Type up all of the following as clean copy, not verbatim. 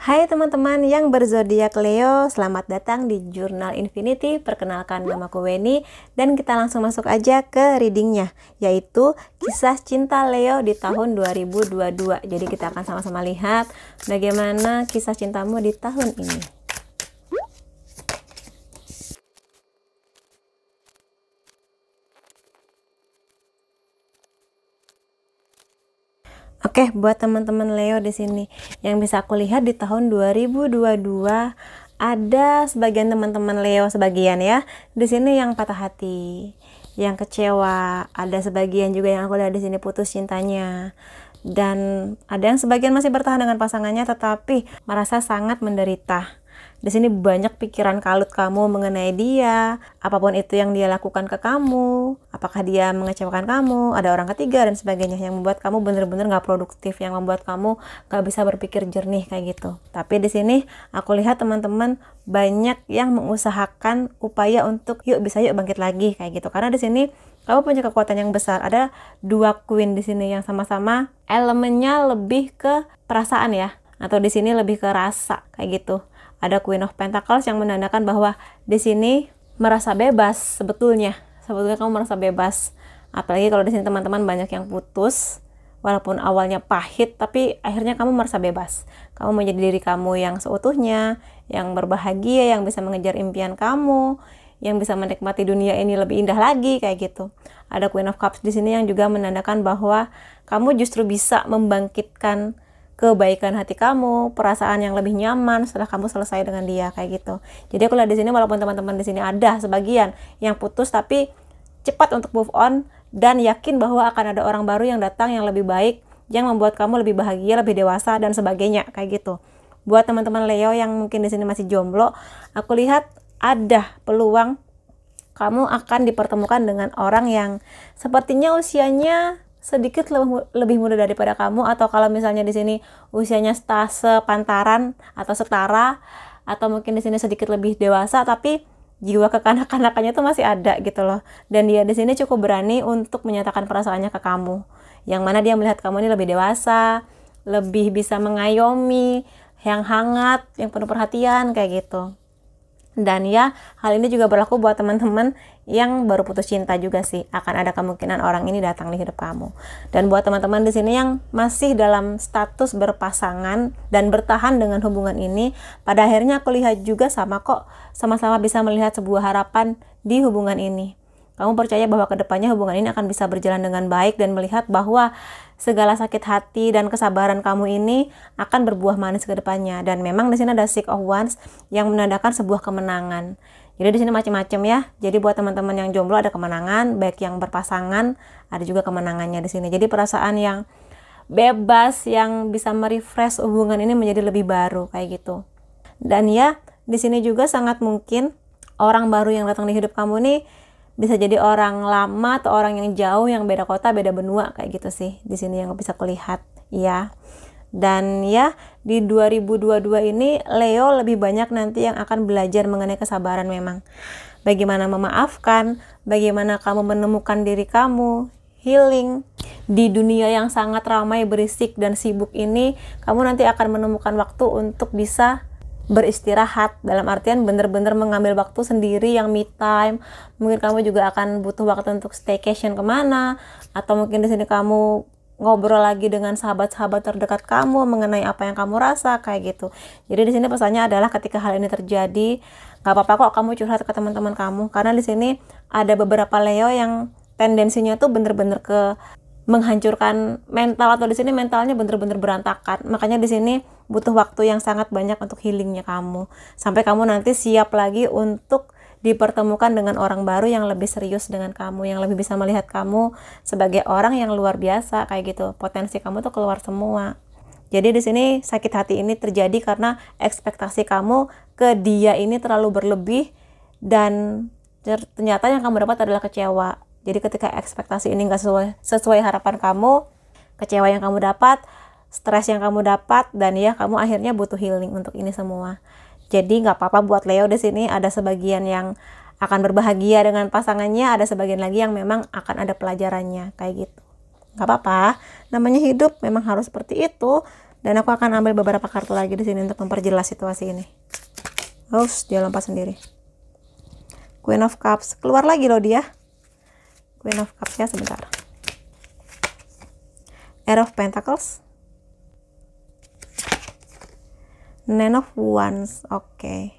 Hai teman-teman yang berzodiak Leo, selamat datang di Jurnal Infinity. Perkenalkan, namaku Weni dan kita langsung masuk aja ke readingnya, yaitu kisah cinta Leo di tahun 2022. Jadi kita akan sama-sama lihat bagaimana kisah cintamu di tahun ini. Oke, buat teman-teman Leo di sini yang bisa aku lihat di tahun 2022 ada sebagian teman-teman Leo sebagian ya. Di sini yang patah hati, yang kecewa, ada sebagian juga yang aku lihat di sini putus cintanya. Dan ada yang sebagian masih bertahan dengan pasangannya tetapi merasa sangat menderita. Di sini banyak pikiran kalut kamu mengenai dia, apapun itu yang dia lakukan ke kamu, apakah dia mengecewakan kamu, ada orang ketiga dan sebagainya yang membuat kamu bener-bener gak produktif, yang membuat kamu gak bisa berpikir jernih kayak gitu. Tapi di sini aku lihat teman-teman banyak yang mengusahakan upaya untuk yuk bangkit lagi kayak gitu. Karena di sini kamu punya kekuatan yang besar. Ada dua queen di sini yang sama-sama elemennya lebih ke perasaan ya, atau di sini lebih ke rasa kayak gitu. Ada Queen of Pentacles yang menandakan bahwa di sini merasa bebas sebetulnya. Sebetulnya kamu merasa bebas. Apalagi kalau di sini teman-teman banyak yang putus, walaupun awalnya pahit, tapi akhirnya kamu merasa bebas. Kamu menjadi diri kamu yang seutuhnya, yang berbahagia, yang bisa mengejar impian kamu, yang bisa menikmati dunia ini lebih indah lagi kayak gitu. Ada Queen of Cups di sini yang juga menandakan bahwa kamu justru bisa membangkitkan kebaikan hati kamu, perasaan yang lebih nyaman setelah kamu selesai dengan dia kayak gitu. Jadi aku lihat di sini walaupun teman-teman di sini ada sebagian yang putus tapi cepat untuk move on dan yakin bahwa akan ada orang baru yang datang yang lebih baik, yang membuat kamu lebih bahagia, lebih dewasa dan sebagainya kayak gitu. Buat teman-teman Leo yang mungkin di sini masih jomblo, aku lihat ada peluang kamu akan dipertemukan dengan orang yang sepertinya usianya sedikit lebih muda daripada kamu, atau kalau misalnya di sini usianya sepantaran atau setara, atau mungkin di sini sedikit lebih dewasa tapi jiwa kekanak-kanakannya tuh masih ada gitu loh. Dan dia di sini cukup berani untuk menyatakan perasaannya ke kamu, yang mana dia melihat kamu ini lebih dewasa, lebih bisa mengayomi, yang hangat, yang penuh perhatian kayak gitu. Dan ya, hal ini juga berlaku buat teman-teman yang baru putus cinta juga sih. Akan ada kemungkinan orang ini datang di hidup kamu. Dan buat teman-teman di sini yang masih dalam status berpasangan dan bertahan dengan hubungan ini, pada akhirnya aku lihat juga sama kok, sama-sama bisa melihat sebuah harapan di hubungan ini. Kamu percaya bahwa kedepannya hubungan ini akan bisa berjalan dengan baik dan melihat bahwa segala sakit hati dan kesabaran kamu ini akan berbuah manis ke depannya. Dan memang di sini ada Six of Wands yang menandakan sebuah kemenangan. Jadi di sini macam-macam ya. Jadi buat teman-teman yang jomblo ada kemenangan, baik yang berpasangan ada juga kemenangannya di sini. Jadi perasaan yang bebas yang bisa merefresh hubungan ini menjadi lebih baru kayak gitu. Dan ya, di sini juga sangat mungkin orang baru yang datang di hidup kamu nih bisa jadi orang lama atau orang yang jauh, yang beda kota, beda benua kayak gitu sih. Di sini yang bisa kulihat ya. Dan ya, di 2022 ini Leo lebih banyak nanti yang akan belajar mengenai kesabaran memang. Bagaimana memaafkan, bagaimana kamu menemukan diri kamu, healing. Di dunia yang sangat ramai, berisik dan sibuk ini, kamu nanti akan menemukan waktu untuk bisa beristirahat, dalam artian bener-bener mengambil waktu sendiri yang me time. Mungkin kamu juga akan butuh waktu untuk staycation kemana, atau mungkin di sini kamu ngobrol lagi dengan sahabat-sahabat terdekat kamu mengenai apa yang kamu rasa kayak gitu. Jadi di sini pesannya adalah ketika hal ini terjadi, nggak apa-apa kok kamu curhat ke teman-teman kamu, karena di sini ada beberapa Leo yang tendensinya tuh bener-bener ke menghancurkan mental, atau di sini mentalnya bener-bener berantakan. Makanya di sini butuh waktu yang sangat banyak untuk healingnya kamu, sampai kamu nanti siap lagi untuk dipertemukan dengan orang baru yang lebih serius dengan kamu, yang lebih bisa melihat kamu sebagai orang yang luar biasa kayak gitu. Potensi kamu tuh keluar semua. Jadi di sini sakit hati ini terjadi karena ekspektasi kamu ke dia ini terlalu berlebih dan ternyata yang kamu dapat adalah kecewa. Jadi ketika ekspektasi ini nggak sesuai harapan kamu, kecewa yang kamu dapat, stres yang kamu dapat, dan ya kamu akhirnya butuh healing untuk ini semua. Jadi nggak apa-apa buat Leo di sini, ada sebagian yang akan berbahagia dengan pasangannya, ada sebagian lagi yang memang akan ada pelajarannya kayak gitu. Nggak apa-apa, namanya hidup memang harus seperti itu. Dan aku akan ambil beberapa kartu lagi di sini untuk memperjelas situasi ini. Dia lompat sendiri. Queen of Cups, keluar lagi loh dia. Queen of Cups ya, sebentar. Air of Pentacles, Nine of Wands. Oke,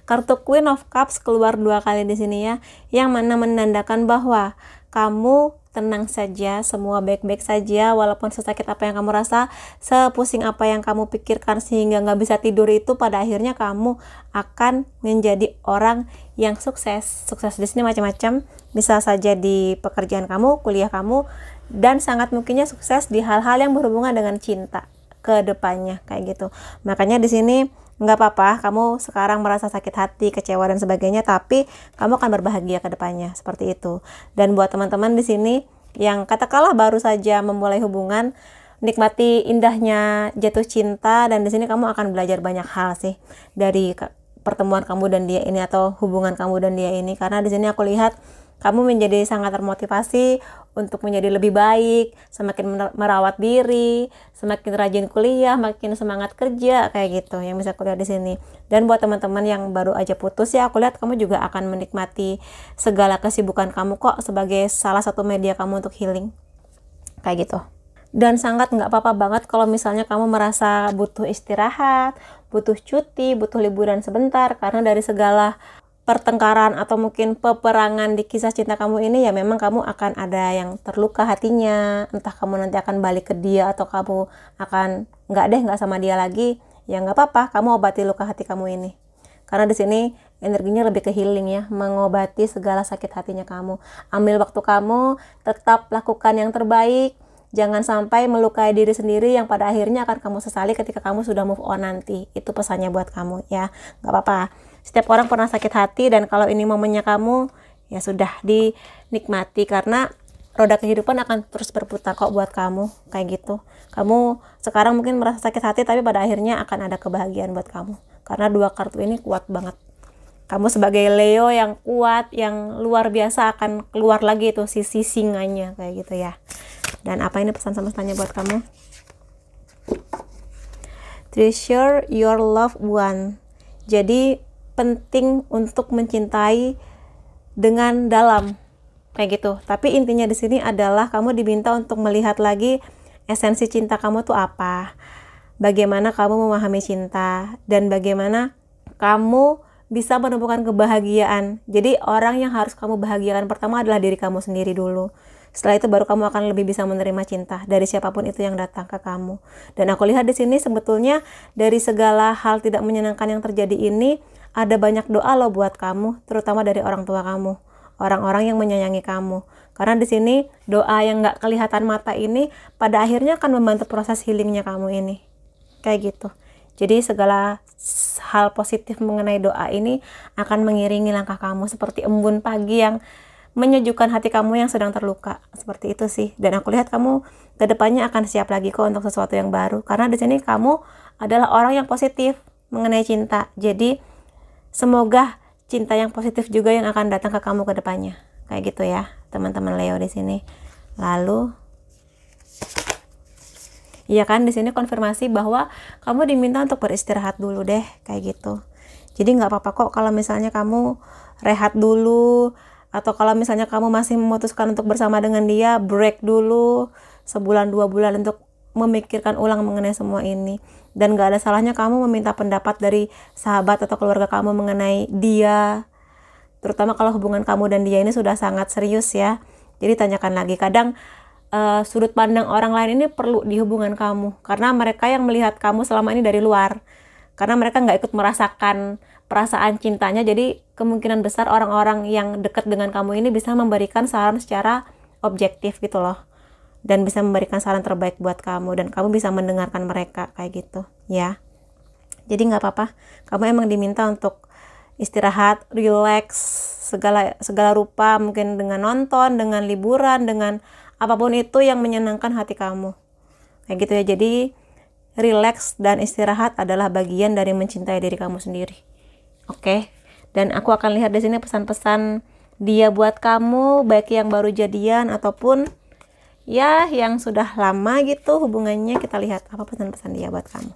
kartu Queen of Cups keluar 2 kali di sini ya, yang mana menandakan bahwa kamu tenang saja, semua baik-baik saja, walaupun sesakit apa yang kamu rasa, sepusing apa yang kamu pikirkan sehingga nggak bisa tidur itu, pada akhirnya kamu akan menjadi orang yang sukses. Sukses di sini macam-macam, bisa saja di pekerjaan kamu, kuliah kamu, dan sangat mungkinnya sukses di hal-hal yang berhubungan dengan cinta ke depannya kayak gitu. Makanya di sini nggak apa-apa kamu sekarang merasa sakit hati, kecewa dan sebagainya, tapi kamu akan berbahagia ke depannya, seperti itu. Dan buat teman-teman di sini yang katakanlah baru saja memulai hubungan, nikmati indahnya jatuh cinta, dan di sini kamu akan belajar banyak hal sih dari pertemuan kamu dan dia ini, atau hubungan kamu dan dia ini, karena di sini aku lihat kamu menjadi sangat termotivasi untuk menjadi lebih baik, semakin merawat diri, semakin rajin kuliah, makin semangat kerja, kayak gitu yang bisa kuliah di sini. Dan buat teman-teman yang baru aja putus ya, aku lihat kamu juga akan menikmati segala kesibukan kamu kok, sebagai salah satu media kamu untuk healing, kayak gitu. Dan sangat nggak apa-apa banget kalau misalnya kamu merasa butuh istirahat, butuh cuti, butuh liburan sebentar, karena dari segala pertengkaran atau mungkin peperangan di kisah cinta kamu ini ya, memang kamu akan ada yang terluka hatinya, entah kamu nanti akan balik ke dia atau kamu akan nggak sama dia lagi, ya nggak apa-apa, kamu obati luka hati kamu ini, karena di sini energinya lebih ke healing ya, mengobati segala sakit hatinya kamu. Ambil waktu kamu, tetap lakukan yang terbaik, jangan sampai melukai diri sendiri yang pada akhirnya akan kamu sesali ketika kamu sudah move on nanti. Itu pesannya buat kamu ya, nggak apa-apa. Setiap orang pernah sakit hati, dan kalau ini momennya kamu, ya sudah dinikmati, karena roda kehidupan akan terus berputar kok buat kamu, kayak gitu. Kamu sekarang mungkin merasa sakit hati, tapi pada akhirnya akan ada kebahagiaan buat kamu, karena 2 kartu ini kuat banget. Kamu sebagai Leo yang kuat, yang luar biasa, akan keluar lagi itu sisi singanya, kayak gitu ya. Dan apa ini pesan semestanya buat kamu? Treasure your loved one. Jadi penting untuk mencintai dengan dalam, kayak gitu. Tapi intinya di sini adalah kamu diminta untuk melihat lagi esensi cinta kamu tuh apa, bagaimana kamu memahami cinta, dan bagaimana kamu bisa menemukan kebahagiaan. Jadi orang yang harus kamu bahagiakan pertama adalah diri kamu sendiri dulu. Setelah itu baru kamu akan lebih bisa menerima cinta dari siapapun itu yang datang ke kamu. Dan aku lihat di sini sebetulnya dari segala hal tidak menyenangkan yang terjadi ini, ada banyak doa loh buat kamu, terutama dari orang tua kamu, orang-orang yang menyayangi kamu. Karena di sini doa yang nggak kelihatan mata ini pada akhirnya akan membantu proses healingnya kamu ini, kayak gitu. Jadi segala hal positif mengenai doa ini akan mengiringi langkah kamu seperti embun pagi yang menyejukkan hati kamu yang sedang terluka, seperti itu sih. Dan aku lihat kamu kedepannya akan siap lagi kok untuk sesuatu yang baru, karena di sini kamu adalah orang yang positif mengenai cinta. Jadi semoga cinta yang positif juga yang akan datang ke kamu ke depannya, kayak gitu ya teman-teman Leo di sini. Lalu iya kan, di sini konfirmasi bahwa kamu diminta untuk beristirahat dulu deh, kayak gitu. Jadi nggak apa-apa kok kalau misalnya kamu rehat dulu, atau kalau misalnya kamu masih memutuskan untuk bersama dengan dia, break dulu sebulan 2 bulan untuk memikirkan ulang mengenai semua ini. Dan gak ada salahnya kamu meminta pendapat dari sahabat atau keluarga kamu mengenai dia, terutama kalau hubungan kamu dan dia ini sudah sangat serius ya. Jadi tanyakan lagi, kadang sudut pandang orang lain ini perlu di hubungan kamu, karena mereka yang melihat kamu selama ini dari luar, karena mereka nggak ikut merasakan perasaan cintanya. Jadi kemungkinan besar orang-orang yang dekat dengan kamu ini bisa memberikan saran secara objektif gitu loh, dan bisa memberikan saran terbaik buat kamu, dan kamu bisa mendengarkan mereka, kayak gitu ya. Jadi nggak apa-apa, kamu emang diminta untuk istirahat, relax, segala rupa, mungkin dengan nonton, dengan liburan, dengan apapun itu yang menyenangkan hati kamu, kayak gitu ya. Jadi relax dan istirahat adalah bagian dari mencintai diri kamu sendiri, oke? Dan aku akan lihat di sini pesan-pesan dia buat kamu, baik yang baru jadian ataupun ya yang sudah lama gitu hubungannya. Kita lihat apa pesan-pesan dia buat kamu.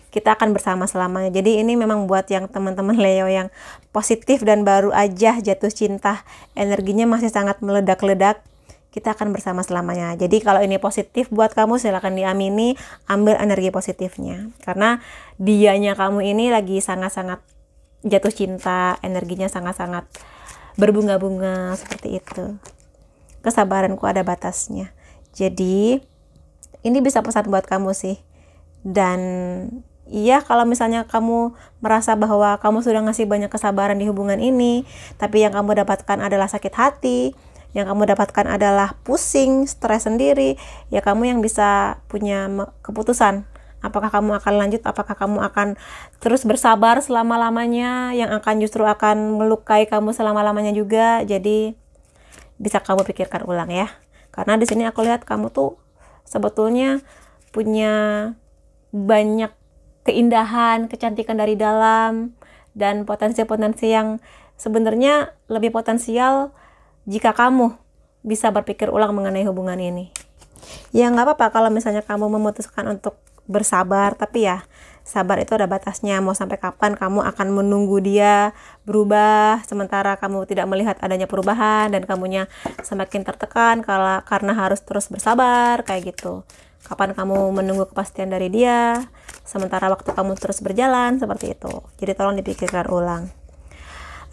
Kita akan bersama selamanya. Jadi ini memang buat yang teman-teman Leo yang positif dan baru aja jatuh cinta, energinya masih sangat meledak-ledak. Kita akan bersama selamanya. Jadi kalau ini positif buat kamu, silahkan diamini, ambil energi positifnya. Karena dianya kamu ini lagi sangat-sangat jatuh cinta, energinya sangat-sangat berbunga-bunga seperti itu. Kesabaranku ada batasnya. Jadi ini bisa pesan buat kamu sih. Dan iya, kalau misalnya kamu merasa bahwa kamu sudah ngasih banyak kesabaran di hubungan ini, tapi yang kamu dapatkan adalah sakit hati, yang kamu dapatkan adalah pusing, stres sendiri, ya kamu yang bisa punya keputusan. Apakah kamu akan lanjut, apakah kamu akan terus bersabar selama-lamanya, yang akan justru akan melukai kamu selama-lamanya juga. Jadi bisa kamu pikirkan ulang ya. Karena di sini aku lihat kamu tuh sebetulnya punya banyak keindahan, kecantikan dari dalam, dan potensi-potensi yang sebenarnya lebih potensial jika kamu bisa berpikir ulang mengenai hubungan ini. Ya nggak apa-apa kalau misalnya kamu memutuskan untuk bersabar, tapi ya sabar itu ada batasnya. Mau sampai kapan kamu akan menunggu dia berubah sementara kamu tidak melihat adanya perubahan dan kamunya semakin tertekan karena harus terus bersabar kayak gitu. Kapan kamu menunggu kepastian dari dia sementara waktu kamu terus berjalan, seperti itu. Jadi tolong dipikirkan ulang.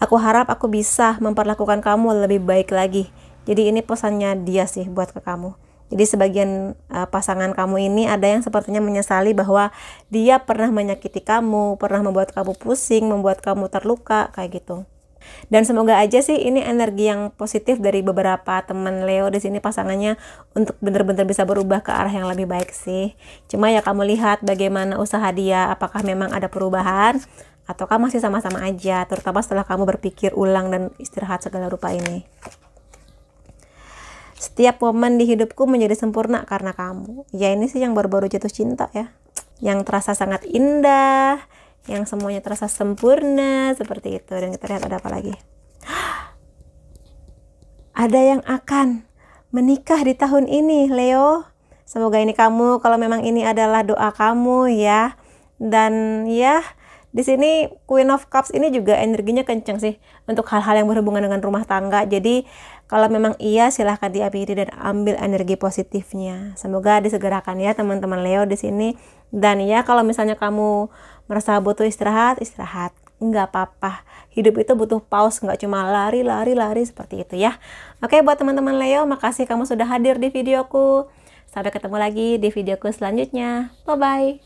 Aku harap aku bisa memperlakukan kamu lebih baik lagi. Jadi ini pesannya dia sih buat ke kamu. Jadi sebagian pasangan kamu ini ada yang sepertinya menyesali bahwa dia pernah menyakiti kamu, pernah membuat kamu pusing, membuat kamu terluka kayak gitu. Dan semoga aja sih ini energi yang positif dari beberapa teman Leo di sini pasangannya untuk benar-benar bisa berubah ke arah yang lebih baik sih. Cuma ya kamu lihat bagaimana usaha dia, apakah memang ada perubahan ataukah masih sama-sama aja, terutama setelah kamu berpikir ulang dan istirahat segala rupa ini. Setiap momen di hidupku menjadi sempurna karena kamu. Ya ini sih yang baru-baru jatuh cinta ya. Yang terasa sangat indah, yang semuanya terasa sempurna seperti itu. Dan kita lihat ada apa lagi. Ada yang akan menikah di tahun ini, Leo. Semoga ini kamu, kalau memang ini adalah doa kamu ya. Dan ya, di sini Queen of Cups ini juga energinya kenceng sih untuk hal-hal yang berhubungan dengan rumah tangga. Jadi kalau memang iya, silahkan diamini dan ambil energi positifnya. Semoga disegerakan ya teman-teman Leo di sini. Dan ya kalau misalnya kamu merasa butuh istirahat, istirahat. Nggak apa-apa. Hidup itu butuh pause, nggak cuma lari seperti itu ya. Oke, buat teman-teman Leo, makasih kamu sudah hadir di videoku. Sampai ketemu lagi di videoku selanjutnya. Bye-bye.